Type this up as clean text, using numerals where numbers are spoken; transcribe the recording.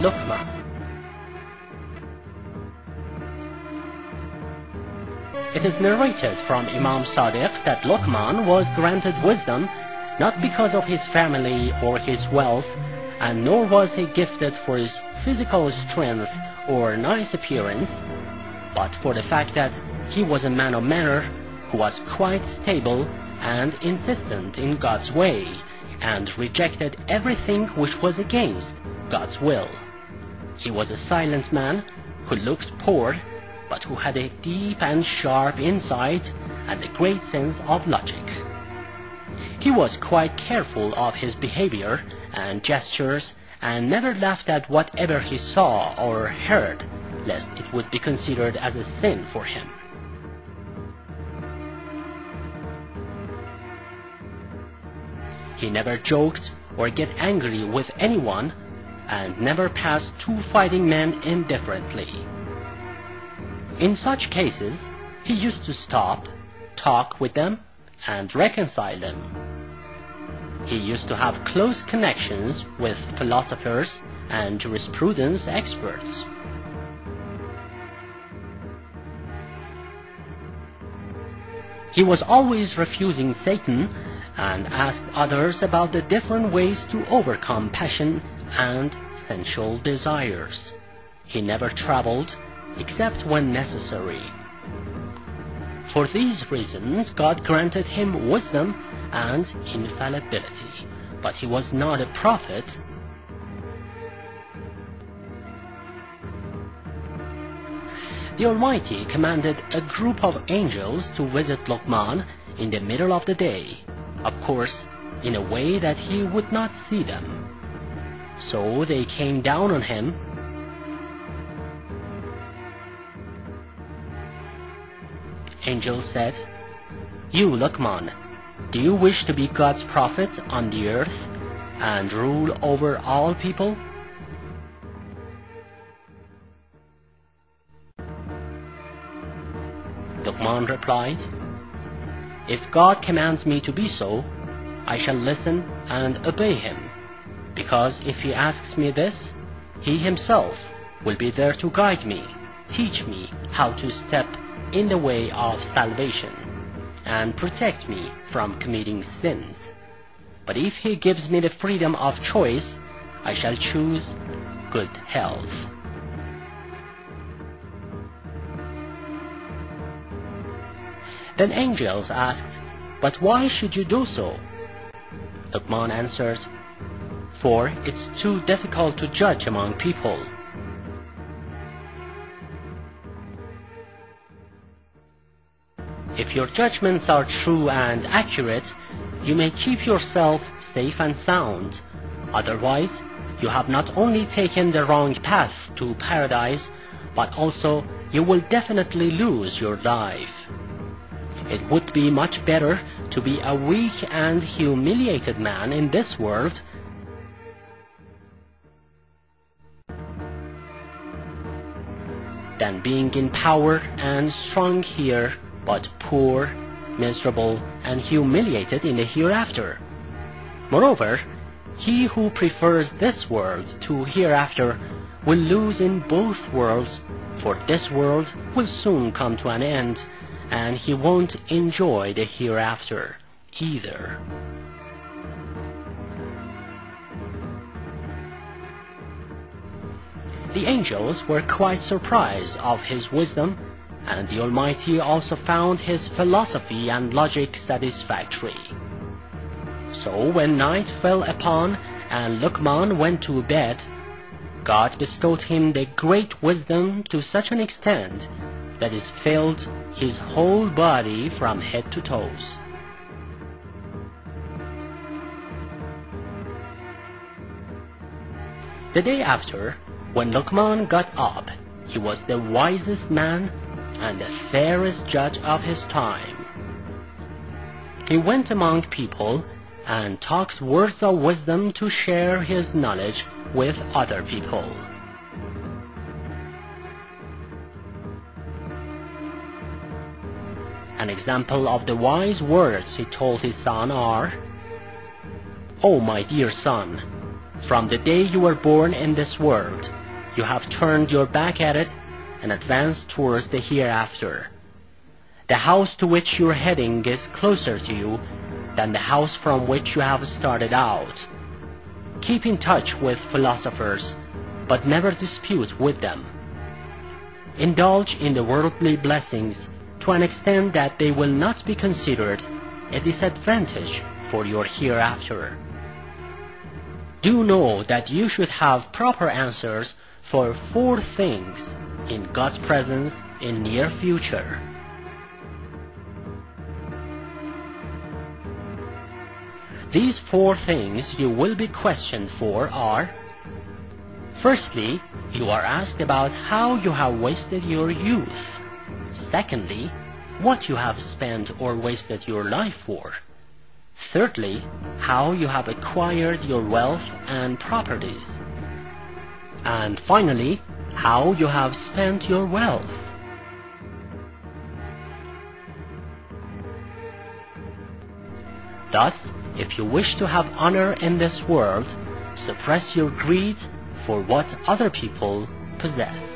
Luqman. It is narrated from Imam Sadiq that Luqman was granted wisdom not because of his family or his wealth, and nor was he gifted for his physical strength or nice appearance, but for the fact that he was a man of manner who was quite stable and insistent in God's way, and rejected everything which was against God's will. He was a silent man who looked poor, but who had a deep and sharp insight and a great sense of logic. He was quite careful of his behavior and gestures, and never laughed at whatever he saw or heard, lest it would be considered as a sin for him. He never joked or get angry with anyone, and never passed two fighting men indifferently. In such cases, he used to stop, talk with them, and reconcile them. He used to have close connections with philosophers and jurisprudence experts. He was always refusing Satan and asked others about the different ways to overcome passion and sensual desires. He never traveled except when necessary. For these reasons, God granted him wisdom and infallibility, but he was not a prophet. The Almighty commanded a group of angels to visit Luqman in the middle of the day, of course, in a way that he would not see them. So they came down on him. Angels said, "You, Luqman, do you wish to be God's prophet on the earth and rule over all people?" Luqman replied, "If God commands me to be so, I shall listen and obey him, because if he asks me this, he himself will be there to guide me, teach me how to step in the way of salvation, and protect me from committing sins. But if he gives me the freedom of choice, I shall choose good health." Then angels asked, "But why should you do so?" Luqman answered, "For it's too difficult to judge among people." If your judgments are true and accurate, you may keep yourself safe and sound. Otherwise, you have not only taken the wrong path to paradise, but also you will definitely lose your life. It would be much better to be a weak and humiliated man in this world than being in power and strong here, but poor, miserable, and humiliated in the hereafter. Moreover, he who prefers this world to hereafter will lose in both worlds, for this world will soon come to an end, and he won't enjoy the hereafter either. The angels were quite surprised of his wisdom, and the Almighty also found his philosophy and logic satisfactory. So when night fell upon and Luqman went to bed, God bestowed him the great wisdom to such an extent that it filled his whole body from head to toes. The day after, when Luqman got up, he was the wisest man and the fairest judge of his time. He went among people and talked words of wisdom to share his knowledge with other people. An example of the wise words he told his son are, "O my dear son, From the day you were born in this world, you have turned your back at it and advanced towards the hereafter. The house to which you're heading is closer to you than the house from which you have started out. Keep in touch with philosophers, but never dispute with them. Indulge in the worldly blessings to an extent that they will not be considered a disadvantage for your hereafter. Do know that you should have proper answers for 4 things in God's presence in near future. These 4 things you will be questioned for are: firstly, you are asked about how you have wasted your youth. Secondly, what you have spent or wasted your life for. Thirdly, how you have acquired your wealth and properties. And finally, how you have spent your wealth. Thus, if you wish to have honor in this world, suppress your greed for what other people possess.